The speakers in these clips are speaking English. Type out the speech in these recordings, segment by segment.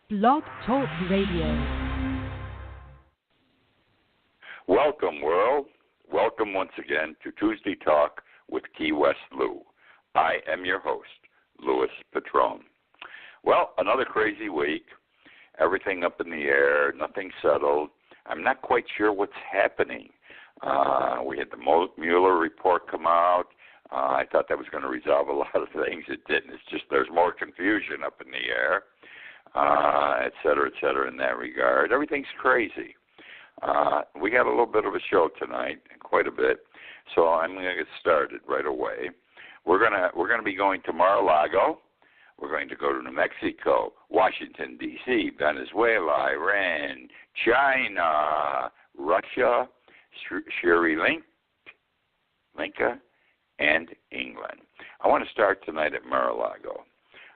Blog Talk Radio. Welcome, world. Welcome once again to Tuesday Talk with Key West Lou. I am your host, Louis Patron. Well, another crazy week. Everything up in the air, nothing settled. I'm not quite sure what's happening. We had the Mueller report come out. I thought that was going to resolve a lot of things. It didn't. It's just there's more confusion up in the air, et cetera, in that regard. Everything's crazy. We got a little bit of a show tonight, quite a bit, so I'm going to get started right away. We're going to be going to Mar-a-Lago. We're going to go to New Mexico, Washington, D.C., Venezuela, Iran, China, Russia, Sri Lanka, and England. I want to start tonight at Mar-a-Lago.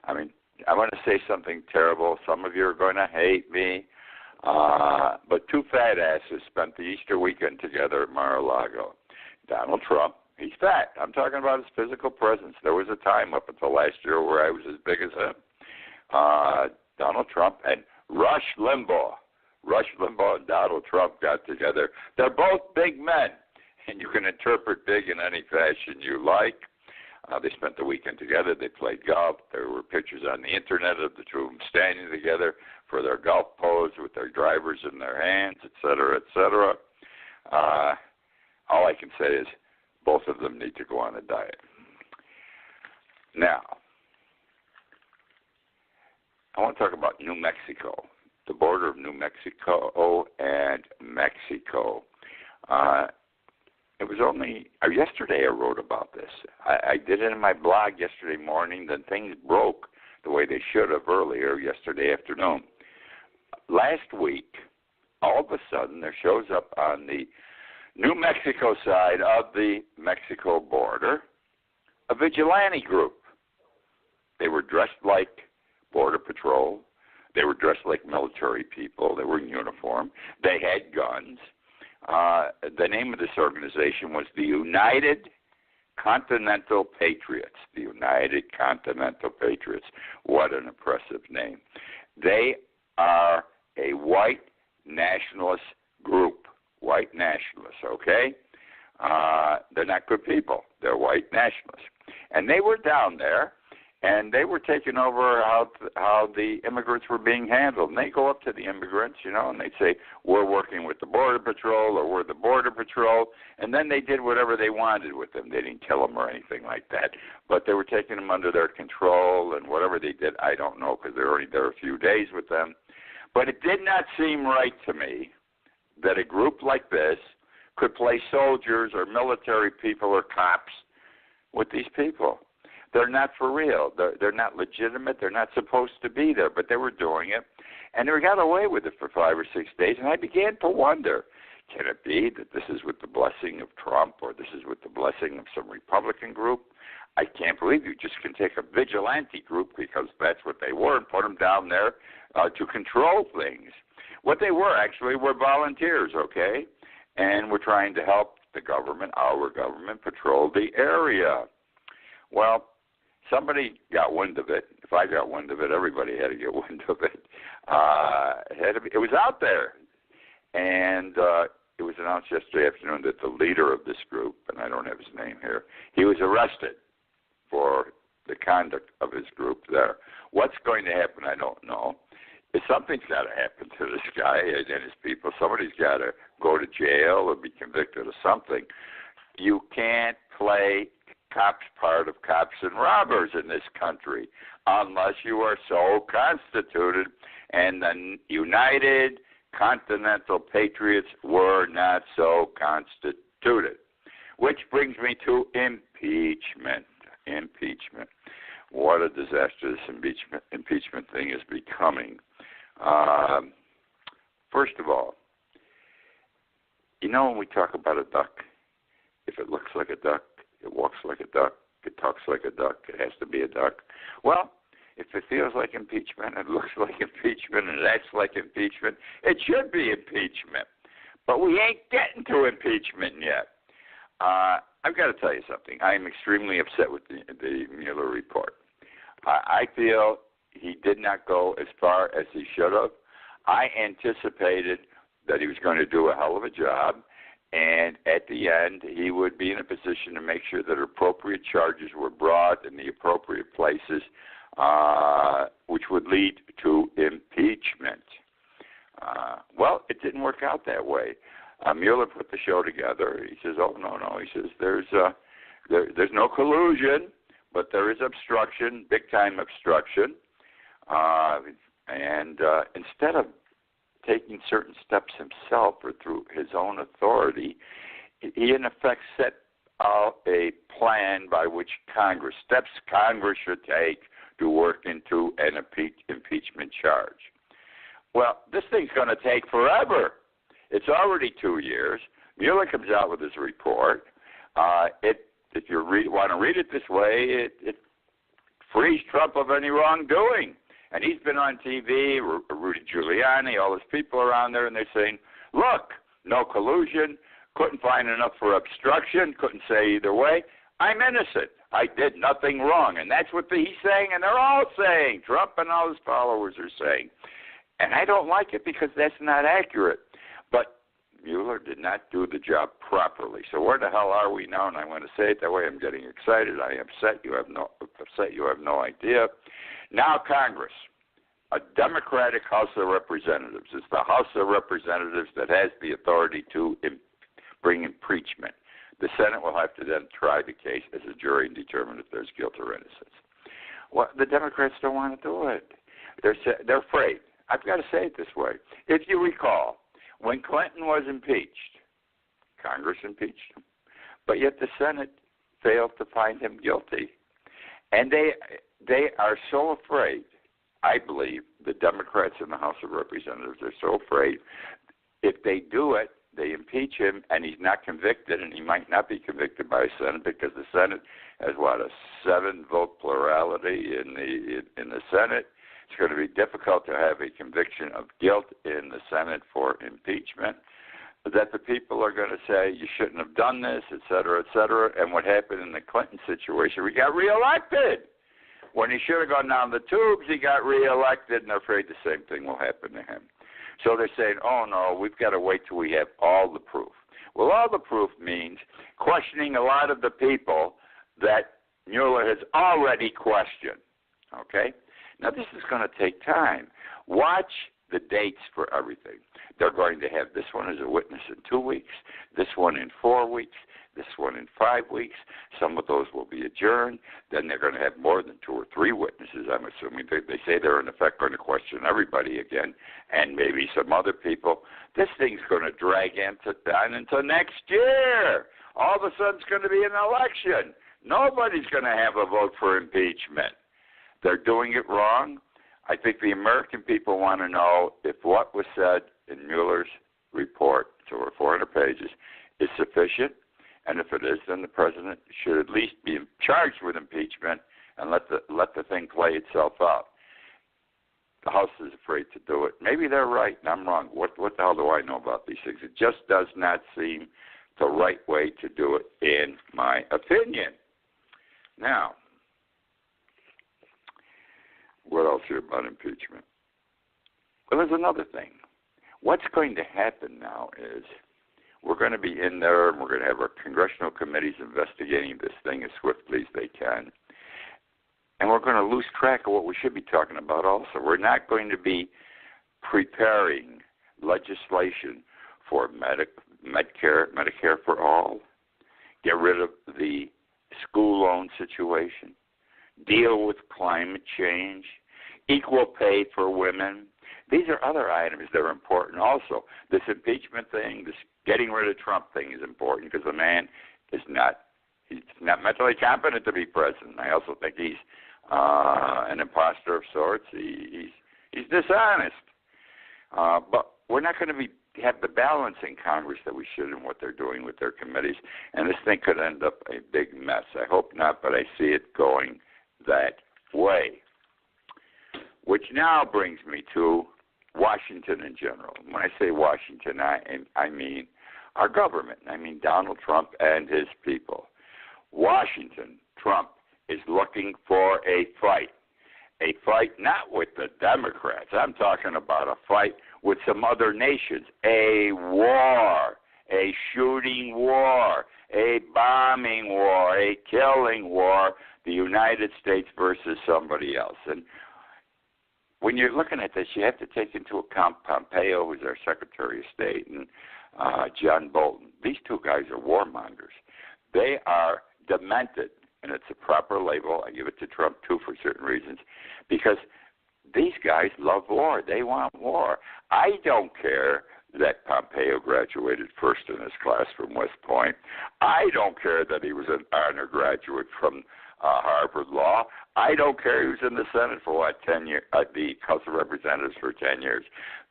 I mean, I want to say something terrible. Some of you are going to hate me. But two fat asses spent the Easter weekend together at Mar-a-Lago. Donald Trump, he's fat. I'm talking about his physical presence. There was a time up until last year where I was as big as him. Donald Trump and Rush Limbaugh. Rush Limbaugh and Donald Trump got together. They're both big men, and you can interpret big in any fashion you like. They spent the weekend together. They played golf. There were pictures on the internet of the two of them standing together for their golf pose with their drivers in their hands, et cetera, et cetera. All I can say is both of them need to go on a diet. Now, I want to talk about New Mexico, the border of New Mexico and Mexico. It was only yesterday I wrote about this. I did it in my blog yesterday morning. Then things broke the way they should have earlier yesterday afternoon. Last week, all of a sudden, there shows up on the New Mexico side of the Mexico border a vigilante group. They were dressed like Border Patrol. They were dressed like military people. They were in uniform. They had guns. The name of this organization was the United Continental Patriots. The United Continental Patriots. What an impressive name. They are a white nationalist group. White nationalists, okay? They're not good people. They're white nationalists. And they were down there, and they were taking over how the immigrants were being handled. And they go up to the immigrants, and they'd say, we're working with the Border Patrol, or we're the Border Patrol. And then they did whatever they wanted with them. They didn't kill them or anything like that. But they were taking them under their control, and whatever they did, I don't know, because they're only there a few days with them. But it did not seem right to me that a group like this could play soldiers or military people or cops with these people. They're not for real. They're not legitimate. They're not supposed to be there, but they were doing it. And they got away with it for 5 or 6 days, and I began to wonder, can it be that this is with the blessing of Trump or this is with the blessing of some Republican group? I can't believe you just can take a vigilante group, because that's what they were, and put them down there to control things. What they were actually were volunteers, okay? And we're trying to help the government, our government, patrol the area. Well, somebody got wind of it. If I got wind of it, everybody had to get wind of it. It was out there. And it was announced yesterday afternoon that the leader of this group, and I don't have his name here, he was arrested for the conduct of his group there. What's going to happen, I don't know. Something's got to happen to this guy and his people. Somebody's got to go to jail or be convicted of something. You can't play cops part of cops and robbers in this country unless you are so constituted. And the United Continental Patriots were not so constituted. Which brings me to impeachment. Impeachment. What a disaster this impeachment thing is becoming. First of all, when we talk about a duck, if it looks like a duck, it walks like a duck, it talks like a duck, it has to be a duck. Well, if it feels like impeachment, it looks like impeachment, and it acts like impeachment, it should be impeachment. But we ain't getting to impeachment yet. I've got to tell you something. I am extremely upset with the Mueller report. I feel he did not go as far as he should have. I anticipated that he was going to do a hell of a job, and at the end, he would be in a position to make sure that appropriate charges were brought in the appropriate places, which would lead to impeachment. Well, it didn't work out that way. Mueller put the show together. He says, "Oh no." He says, "There's no collusion, but there is obstruction, big time obstruction." And instead of taking certain steps himself or through his own authority, he in effect set out a plan by which steps Congress should take to work into an impeachment charge. Well, this thing's going to take forever. It's already 2 years. Mueller comes out with his report. If you want to read it this way, it frees Trump of any wrongdoing. And he's been on TV, Rudy Giuliani, all his people around there, and they're saying, look, no collusion, couldn't find enough for obstruction, couldn't say either way. I'm innocent. I did nothing wrong. And that's what he's saying, and they're all saying. Trump and all his followers are saying. And I don't like it because that's not accurate. But Mueller did not do the job properly. So where the hell are we now? And I want to say it that way. I'm getting excited. I am upset. You have no idea. Now Congress, a Democratic House of Representatives. It's the House of Representatives that has the authority to bring impeachment. The Senate will have to then try the case as a jury and determine if there's guilt or innocence. Well, the Democrats don't want to do it. They're afraid. I've got to say it this way. If you recall, when Clinton was impeached, Congress impeached him, but yet the Senate failed to find him guilty. And they are so afraid, I believe, the Democrats in the House of Representatives are so afraid, if they do it, they impeach him, and he's not convicted, and he might not be convicted by the Senate because the Senate has, a 7-vote plurality in the Senate. It's going to be difficult to have a conviction of guilt in the Senate for impeachment, that the people are going to say you shouldn't have done this, et cetera, et cetera. And what happened in the Clinton situation, we got reelected. When he should have gone down the tubes, he got reelected, and they're afraid the same thing will happen to him. So they're saying, oh, no, we've got to wait till we have all the proof. Well, all the proof means questioning a lot of the people that Mueller has already questioned, okay? Now, this is going to take time. Watch the dates for everything. They're going to have this one as a witness in 2 weeks, this one in 4 weeks, this one in 5 weeks. Some of those will be adjourned. Then they're going to have more than 2 or 3 witnesses, I'm assuming. They say they're, in effect, going to question everybody again and maybe some other people. This thing's going to drag on until next year. All of a sudden, it's going to be an election. Nobody's going to have a vote for impeachment. They're doing it wrong. I think the American people want to know if what was said in Mueller's report, it's over 400 pages, is sufficient. And if it is, then the president should at least be charged with impeachment and let the thing play itself out. The House is afraid to do it. Maybe they're right and I'm wrong. What the hell do I know about these things? It just does not seem the right way to do it, in my opinion. Now, what else here about impeachment? Well, there's another thing. What's going to happen now is we're going to be in there and we're going to have our congressional committees investigating this thing as swiftly as they can. And we're going to lose track of what we should be talking about also. We're not going to be preparing legislation for Medicare for all, get rid of the school loan situation, deal with climate change, equal pay for women. These are other items that are important also. This impeachment thing, this getting rid of Trump thing is important because the man is not mentally competent to be president. I also think he's an imposter of sorts. He's dishonest. But we're not going to have the balance in Congress that we should in what they're doing with their committees, and this thing could end up a big mess. I hope not, but I see it going that way. Which now brings me to Washington in general. When I say Washington, I mean our government. I mean Donald Trump and his people. Washington, Trump is looking for a fight. a fight not with the Democrats. I'm talking about a fight with some other nations. A war, a shooting war, a bombing war, a killing war, the United States versus somebody else. And when you're looking at this, you have to take into account Pompeo, who's our Secretary of State, and John Bolton. These two guys are warmongers. They are demented, and it's a proper label. I give it to Trump, too, for certain reasons, because these guys love war. They want war. I don't care that Pompeo graduated first in his class from West Point. I don't care that he was an honor graduate from Harvard Law. I don't care he was in the Senate for, 10 years, the House of Representatives for 10 years.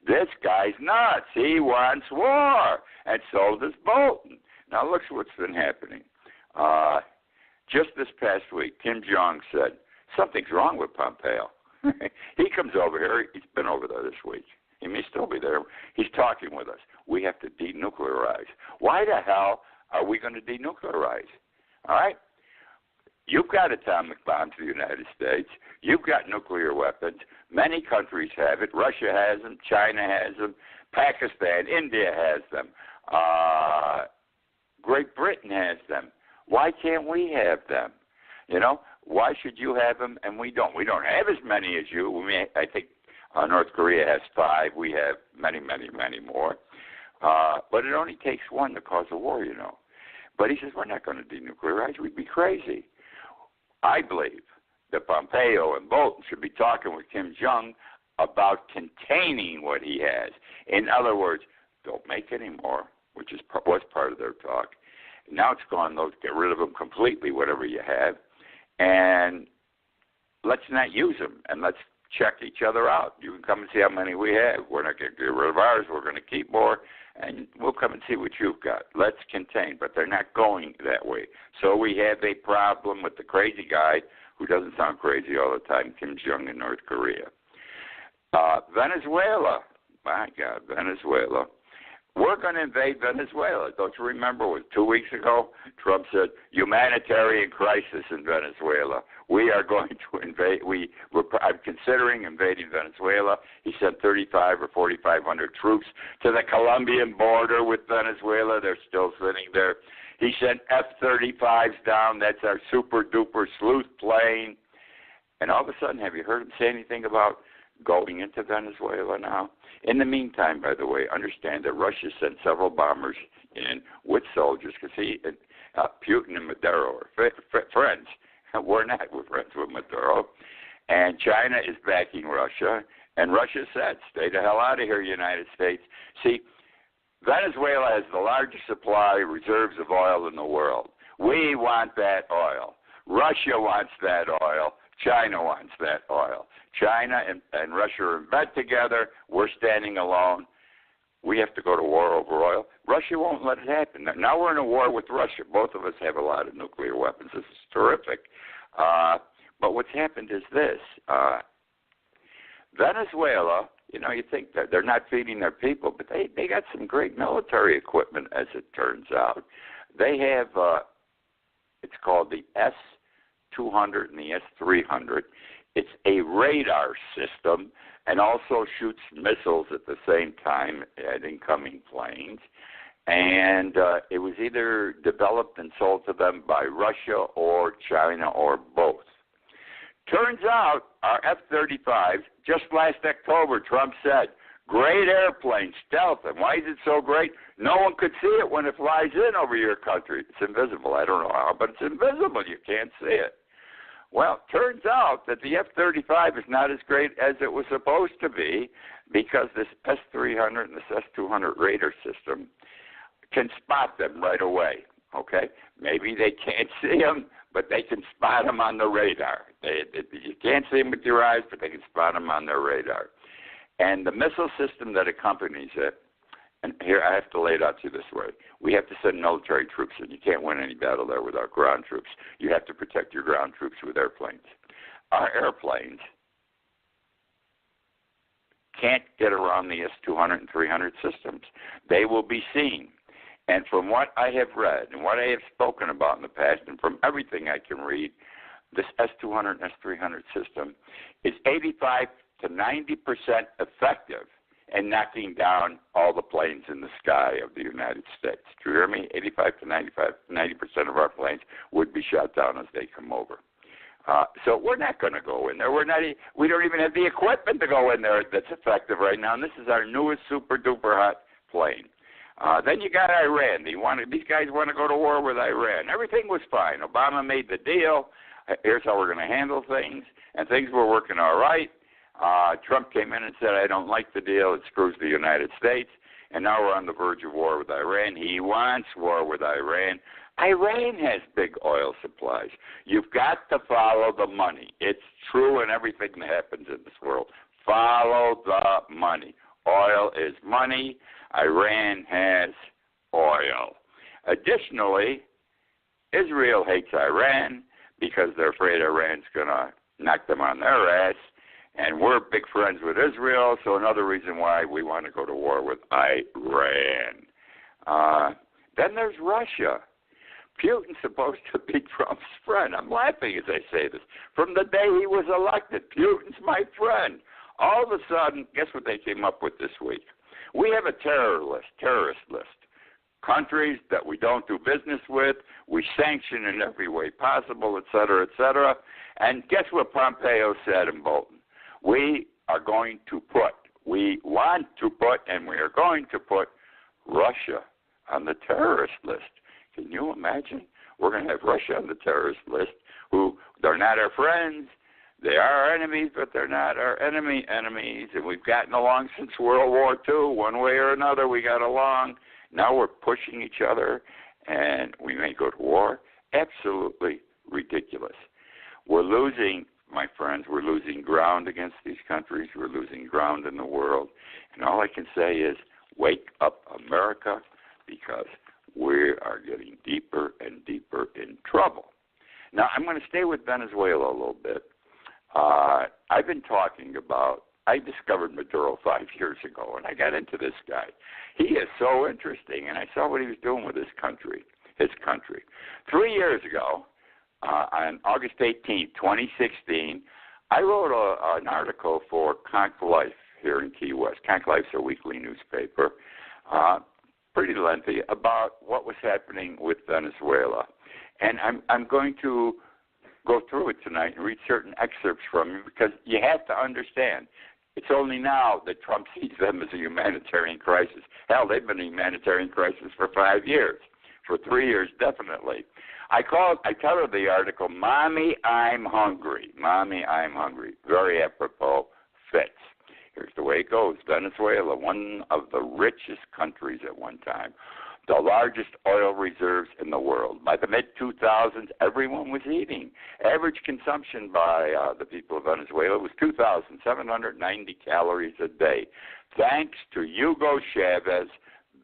This guy's nuts. He wants war, and so does Bolton. Now, look what's been happening. Just this past week, Kim Jong said, something's wrong with Pompeo. He comes over here. He's been over there this week. He may still be there. He's talking with us. We have to denuclearize. Why the hell are we going to denuclearize? All right? You've got atomic bombs in the United States. You've got nuclear weapons. Many countries have it. Russia has them. China has them. Pakistan, India has them. Great Britain has them. Why can't we have them? You know, why should you have them and we don't? We don't have as many as you. I think North Korea has 5. We have many, many, many more. But it only takes one to cause a war, you know. But he says, we're not going to denuclearize. We'd be crazy. I believe that Pompeo and Bolton should be talking with Kim Jong about containing what he has. In other words, don't make any more, which was part of their talk. Now it's gone, though, get rid of them completely, whatever you have, and let's not use them, and let's check each other out. You can come and see how many we have. We're not going to get rid of ours. We're going to keep more, and we'll come and see what you've got. Let's contain, but they're not going that way. So we have a problem with the crazy guy who doesn't sound crazy all the time, Kim Jong in North Korea. Venezuela, my God, Venezuela. We're going to invade Venezuela. Don't you remember? It was 2 weeks ago. Trump said, humanitarian crisis in Venezuela. We are going to invade. I'm considering invading Venezuela. He sent 35 or 4,500 troops to the Colombian border with Venezuela. They're still sitting there. He sent F-35s down. That's our super-duper sleuth plane. And all of a sudden, have you heard him say anything about going into Venezuela now? In the meantime, by the way, understand that Russia sent several bombers in with soldiers because Putin and Maduro are friends. We're not. We're friends with Maduro. And China is backing Russia. And Russia said, stay the hell out of here, United States. See, Venezuela has the largest supply reserves of oil in the world. We want that oil. Russia wants that oil. China wants that oil. China and Russia are in bed together. We're standing alone. We have to go to war over oil. Russia won't let it happen. Now we're in a war with Russia. Both of us have a lot of nuclear weapons. This is terrific. But what's happened is this. Venezuela, you know, you think that they're not feeding their people, but they got some great military equipment, as it turns out. They have, it's called the S-200 and the S-300. It's a radar system and also shoots missiles at the same time at incoming planes. And it was either developed and sold to them by Russia or China or both. Turns out our F-35s, just last October, Trump said, great airplane, stealth. And why is it so great? No one could see it when it flies in over your country. It's invisible. I don't know how, but it's invisible. You can't see it. Well, turns out that the F-35 is not as great as it was supposed to be because this S-300 and this S-200 radar system can spot them right away, okay? Maybe they can't see them, but they can spot them on the radar. You can't see them with your eyes, but they can spot them on their radar. And the missile system that accompanies it, and here I have to lay it out to you this way. We have to send military troops in. You can't win any battle there without ground troops. You have to protect your ground troops with airplanes. Our airplanes can't get around the S-200 and 300 systems. They will be seen. And from what I have read and what I have spoken about in the past and from everything I can read, this S-200 and S-300 system is 85 to 90% effective in knocking down all the planes in the sky of the United States. Do you hear me? 85 to 90% of our planes would be shot down as they come over. So we're not going to go in there. We don't even have the equipment to go in there that's effective right now. And this is our newest super duper hot plane. Then you got Iran. These guys want to go to war with Iran. Everything was fine. Obama made the deal. Here's how we're going to handle things. And things were working all right. Trump came in and said, I don't like the deal. It screws the United States. And now we're on the verge of war with Iran. He wants war with Iran. Iran has big oil supplies. You've got to follow the money. It's true in everything that happens in this world. Follow the money. Oil is money. Iran has oil. Additionally, Israel hates Iran because they're afraid Iran's going to knock them on their ass. And we're big friends with Israel, so another reason why we want to go to war with Iran. Then there's Russia. Putin's supposed to be Trump's friend. I'm laughing as I say this. From the day he was elected, Putin's my friend. All of a sudden, guess what they came up with this week? We have a terrorist list. Countries that we don't do business with, we sanction in every way possible, et cetera, et cetera. And guess what Pompeo said in Bolton? We want to put, and we are going to put Russia on the terrorist list. Can you imagine? We're going to have Russia on the terrorist list, who they're not our friends. They are our enemies, but they're not our enemies. And we've gotten along since World War II. One way or another, we got along. Now we're pushing each other, and we may go to war. Absolutely ridiculous. We're losing, my friends, we're losing ground against these countries. We're losing ground in the world. And all I can say is, wake up, America, because we are getting deeper and deeper in trouble. Now, I'm going to stay with Venezuela a little bit. I've been talking about, I discovered Madura 5 years ago, and I got into this guy. He is so interesting, and I saw what he was doing with his country. 3 years ago, on August 18, 2016, I wrote an article for Conch Life here in Key West. Conch Life's a weekly newspaper, pretty lengthy, about what was happening with Venezuela. And I'm going to go through it tonight and read certain excerpts from it, because you have to understand, it's only now that Trump sees them as a humanitarian crisis. Hell, they've been a humanitarian crisis for 5 years, for 3 years definitely. I titled the article, Mommy, I'm Hungry. Mommy, I'm Hungry. Very apropos, fits. Here's the way it goes. Venezuela, one of the richest countries at one time, the largest oil reserves in the world. By the mid-2000s, everyone was eating. Average consumption by the people of Venezuela was 2,790 calories a day, thanks to Hugo Chavez,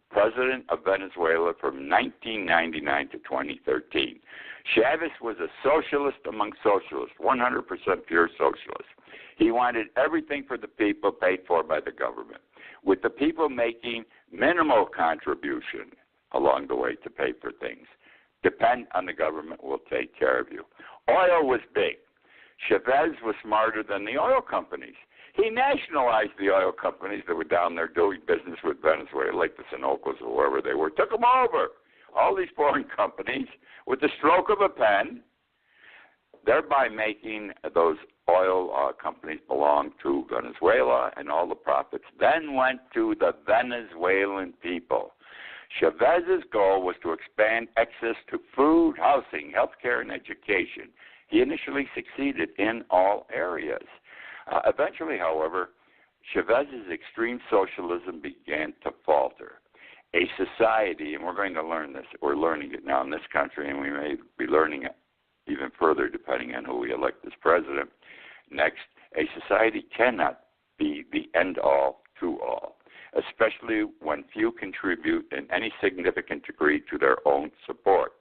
president of Venezuela from 1999 to 2013. Chavez was a socialist among socialists, 100% pure socialist. He wanted everything for the people paid for by the government, with the people making minimal contribution along the way to pay for things. Depend on the government, will take care of you. Oil was big. Chavez was smarter than the oil companies. He nationalized the oil companies that were down there doing business with Venezuela, like the Sinocos or wherever they were, took them over. All these foreign companies, with the stroke of a pen, thereby making those oil companies belong to Venezuela, and all the profits then went to the Venezuelan people. Chavez's goal was to expand access to food, housing, healthcare, and education. He initially succeeded in all areas. Eventually, however, Chavez's extreme socialism began to falter. A society, and we're going to learn this, we're learning it now in this country, and we may be learning it even further depending on who we elect as president. Next, a society cannot be the end-all to all, especially when few contribute in any significant degree to their own support.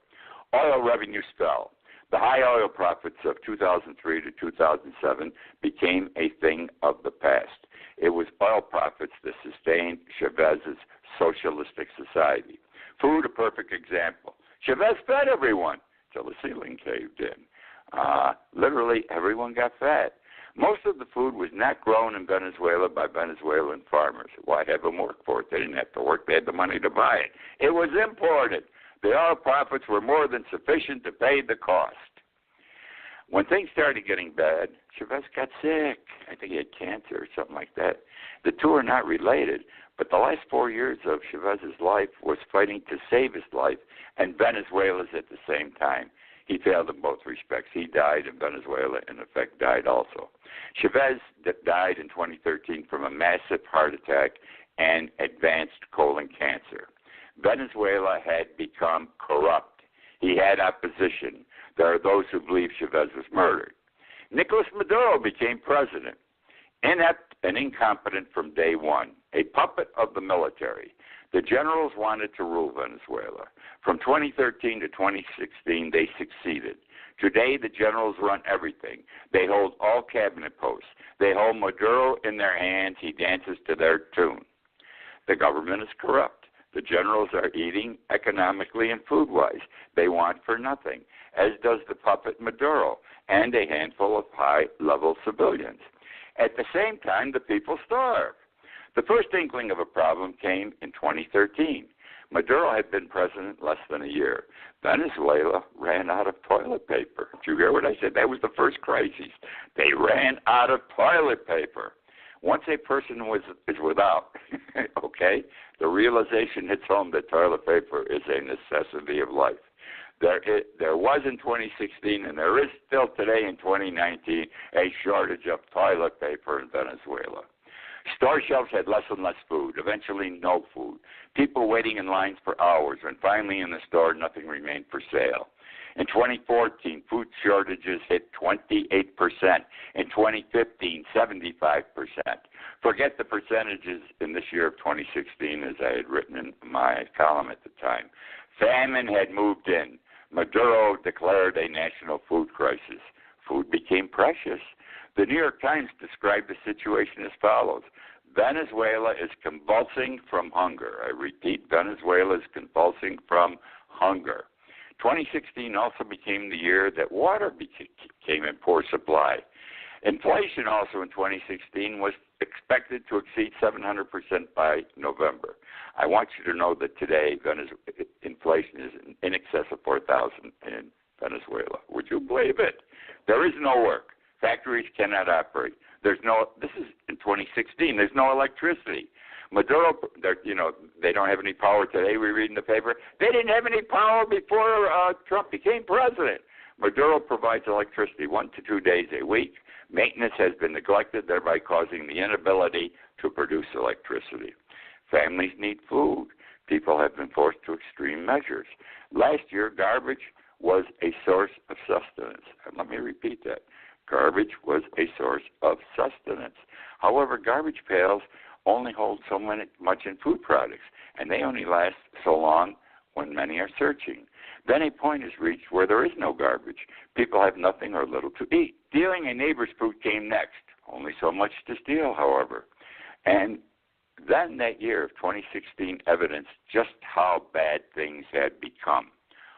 Oil revenues fell. The high oil profits of 2003 to 2007 became a thing of the past. It was oil profits that sustained Chavez's socialistic society. Food, a perfect example. Chavez fed everyone till the ceiling caved in. Literally, everyone got fat. Most of the food was not grown in Venezuela by Venezuelan farmers. Why have them work for it? They didn't have to work. They had the money to buy it. It was imported. The oil profits were more than sufficient to pay the cost. When things started getting bad, Chavez got sick. I think he had cancer or something like that. The two are not related, but the last 4 years of Chavez's life was fighting to save his life and Venezuela's at the same time. He failed in both respects. He died, and Venezuela, in effect, died also. Chavez died in 2013 from a massive heart attack and advanced colon cancer. Venezuela had become corrupt. He had opposition. There are those who believe Chavez was murdered. Nicolas Maduro became president, inept and incompetent from day one, a puppet of the military. The generals wanted to rule Venezuela. From 2013 to 2016, they succeeded. Today, the generals run everything. They hold all cabinet posts. They hold Maduro in their hands. He dances to their tune. The government is corrupt. The generals are eating economically and food-wise. They want for nothing, as does the puppet Maduro and a handful of high-level civilians. At the same time, the people starve. The first inkling of a problem came in 2013. Maduro had been president less than a year. Venezuela ran out of toilet paper. Did you hear what I said? That was the first crisis. They ran out of toilet paper. Once a person is without, okay, the realization hits home that toilet paper is a necessity of life. There was in 2016, and there is still today in 2019, a shortage of toilet paper in Venezuela. Store shelves had less and less food, eventually no food. People waiting in lines for hours, and finally in the store, nothing remained for sale. In 2014, food shortages hit 28%. In 2015, 75%. Forget the percentages in this year of 2016, as I had written in my column at the time. Famine had moved in. Maduro declared a national food crisis. Food became precious. The New York Times described the situation as follows. Venezuela is convulsing from hunger. I repeat, Venezuela is convulsing from hunger. 2016 also became the year that water came in poor supply. Inflation also in 2016 was expected to exceed 700% by November. I want you to know that today inflation is in excess of 4,000 in Venezuela. Would you believe it? There is no work. Factories cannot operate. This is in 2016. There's no electricity. Maduro, they don't have any power today. We read in the paper. They didn't have any power before Trump became president. Maduro provides electricity 1 to 2 days a week. Maintenance has been neglected, thereby causing the inability to produce electricity. Families need food. People have been forced to extreme measures. Last year, garbage was a source of sustenance. And let me repeat that. Garbage was a source of sustenance. However, garbage pails only hold so much in food products, and they only last so long when many are searching. Then a point is reached where there is no garbage. People have nothing or little to eat. Stealing a neighbor's food came next. Only so much to steal, however. And then that year of 2016 evidenced just how bad things had become.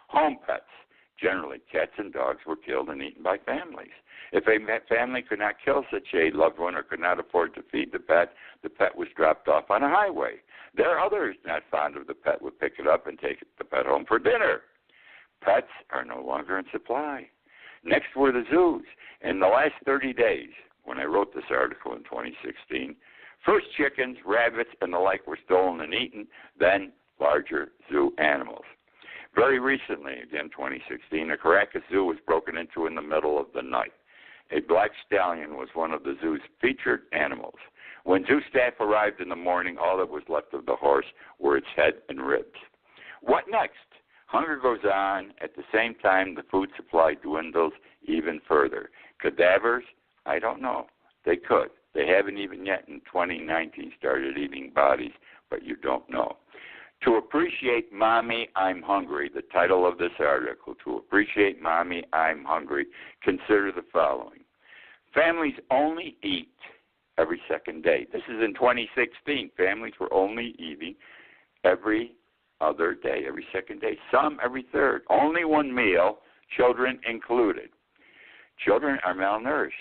Home pets, generally cats and dogs, were killed and eaten by families. If a family could not kill such a loved one or could not afford to feed the pet was dropped off on a highway. There are others not fond of the pet would pick it up and take the pet home for dinner. Pets are no longer in supply. Next were the zoos. In the last 30 days, when I wrote this article in 2016, first chickens, rabbits, and the like were stolen and eaten, then larger zoo animals. Very recently, again 2016, a Caracas zoo was broken into in the middle of the night. A black stallion was one of the zoo's featured animals. When zoo staff arrived in the morning, all that was left of the horse were its head and ribs. What next? Hunger goes on. At the same time, the food supply dwindles even further. Cadavers? I don't know. They could. They haven't even yet in 2019 started eating bodies, but you don't know. To appreciate Mommy, I'm Hungry, the title of this article, to appreciate Mommy, I'm Hungry, consider the following. Families only eat every second day. This is in 2016. Families were only eating every other day, every second day, some every third. Only one meal, children included. Children are malnourished.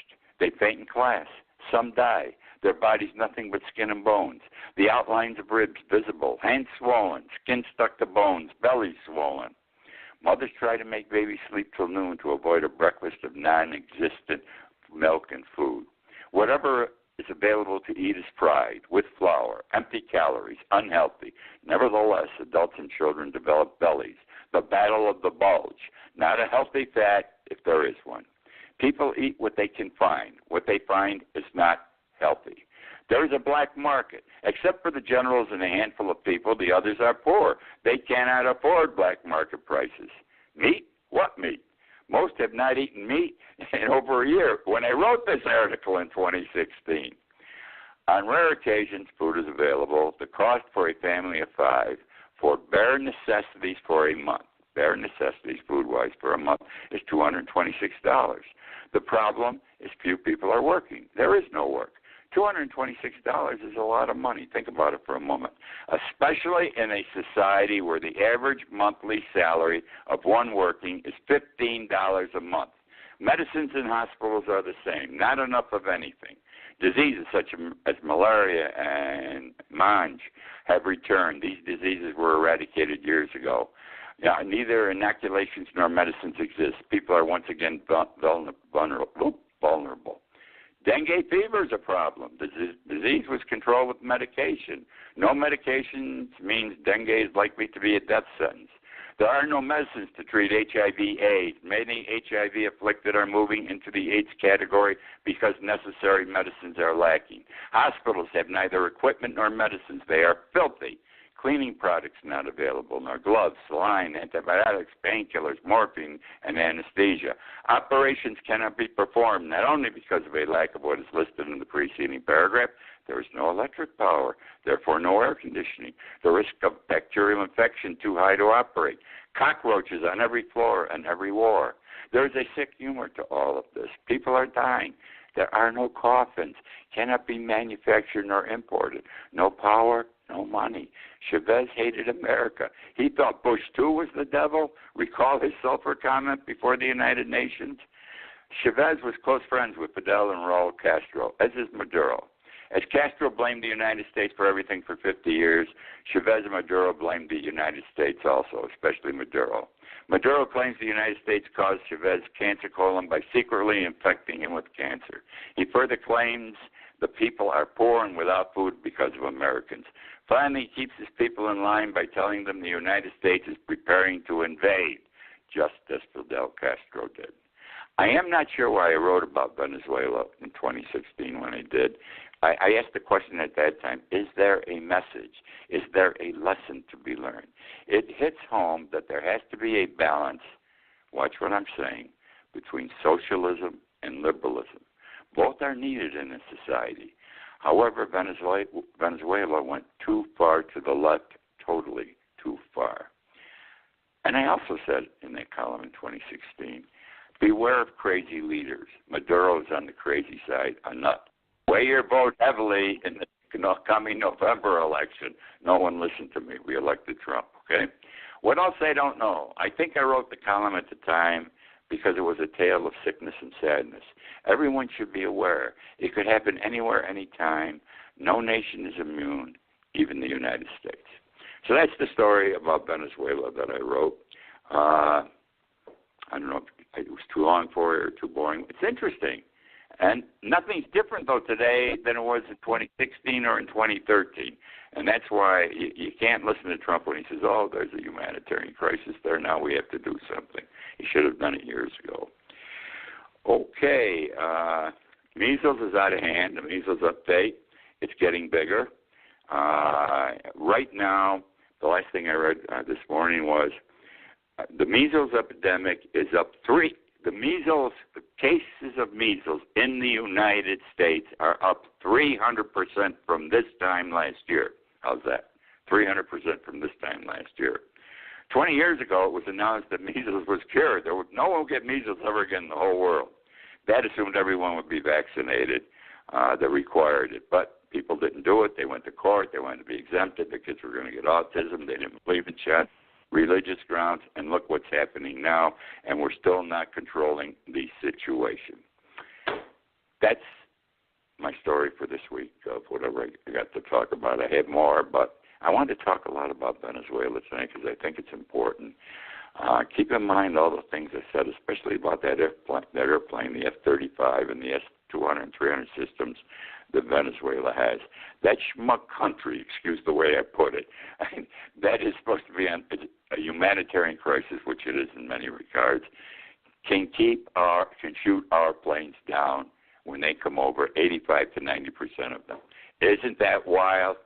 They faint in class. Some die. Their body's nothing but skin and bones. The outlines of ribs visible. Hands swollen. Skin stuck to bones. Belly swollen. Mothers try to make babies sleep till noon to avoid a breakfast of non-existent milk and food. Whatever is available to eat is fried, with flour, empty calories, unhealthy. Nevertheless, adults and children develop bellies. The battle of the bulge. Not a healthy fat, if there is one. People eat what they can find. What they find is not healthy. There is a black market. Except for the generals and a handful of people, the others are poor. They cannot afford black market prices. Meat? What meat? Most have not eaten meat in over a year when I wrote this article in 2016. On rare occasions, food is available. The cost for a family of 5 for bare necessities for a month, bare necessities food-wise for a month, is $226. The problem is few people are working. There is no work. $226 is a lot of money. Think about it for a moment, especially in a society where the average monthly salary of one working is $15 a month. Medicines in hospitals are the same, not enough of anything. Diseases such as malaria and mange have returned. These diseases were eradicated years ago. Neither inoculations nor medicines exist. People are once again vulnerable. Dengue fever is a problem. The disease was controlled with medication. No medications means dengue is likely to be a death sentence. There are no medicines to treat HIV/AIDS. Many HIV-afflicted are moving into the AIDS category because necessary medicines are lacking. Hospitals have neither equipment nor medicines. They are filthy. Cleaning products not available, nor gloves, saline, antibiotics, painkillers, morphine, and anesthesia. Operations cannot be performed not only because of a lack of what is listed in the preceding paragraph. There is no electric power, therefore no air conditioning. The risk of bacterial infection too high to operate. Cockroaches on every floor and every war. There is a sick humor to all of this. People are dying. There are no coffins. Cannot be manufactured nor imported. No power, no money. Chavez hated America. He thought Bush, too, was the devil. Recall his sulfur comment before the United Nations. Chavez was close friends with Fidel and Raul Castro, as is Maduro. As Castro blamed the United States for everything for 50 years, Chavez and Maduro blamed the United States also, especially Maduro. Maduro claims the United States caused Chavez cancer colon by secretly infecting him with cancer. He further claims the people are poor and without food because of Americans. Finally, he keeps his people in line by telling them the United States is preparing to invade, just as Fidel Castro did. I am not sure why I wrote about Venezuela in 2016 when I did. I asked the question at that time, is there a message? Is there a lesson to be learned? It hits home that there has to be a balance, watch what I'm saying, between socialism and liberalism. Both are needed in a society. However, Venezuela went too far to the left, totally too far. And I also said in that column in 2016, beware of crazy leaders. Maduro is on the crazy side, a nut. Weigh your vote heavily in the coming November election. No one listened to me. We elected Trump, okay? What else I don't know? I think I wrote the column at the time because it was a tale of sickness and sadness. Everyone should be aware. It could happen anywhere, anytime. No nation is immune, even the United States. So that's the story about Venezuela that I wrote. I don't know if it was too long for you or too boring. It's interesting. And nothing's different, though, today than it was in 2016 or in 2013. And that's why you can't listen to Trump when he says, oh, there's a humanitarian crisis there. Now we have to do something. He should have done it years ago. Okay. Measles is out of hand. The measles update. It's getting bigger. Right now, the last thing I read this morning was the measles epidemic is up 3. The cases of measles in the United States are up 300% from this time last year. How's that? 300% from this time last year. 20 years ago, it was announced that measles was cured. No one would get measles ever again in the whole world. That assumed everyone would be vaccinated that required it. But people didn't do it. They went to court. They wanted to be exempted. The kids were going to get autism. They didn't believe in shots. religious grounds, and look what's happening now, and we're still not controlling the situation. That's my story for this week of whatever I got to talk about. I have more, but I wanted to talk a lot about Venezuela tonight because I think it's important. Keep in mind all the things I said, especially about that airplane, the F-35 and the S-200 and 300 systems that Venezuela has. That schmuck country, excuse the way I put it, that is supposed to be a humanitarian crisis, which it is in many regards, can shoot our planes down when they come over, 85 to 90% of them. Isn't that wild?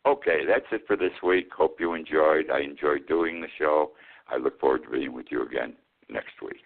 Okay, that's it for this week. Hope you enjoyed. I enjoyed doing the show. I look forward to being with you again next week.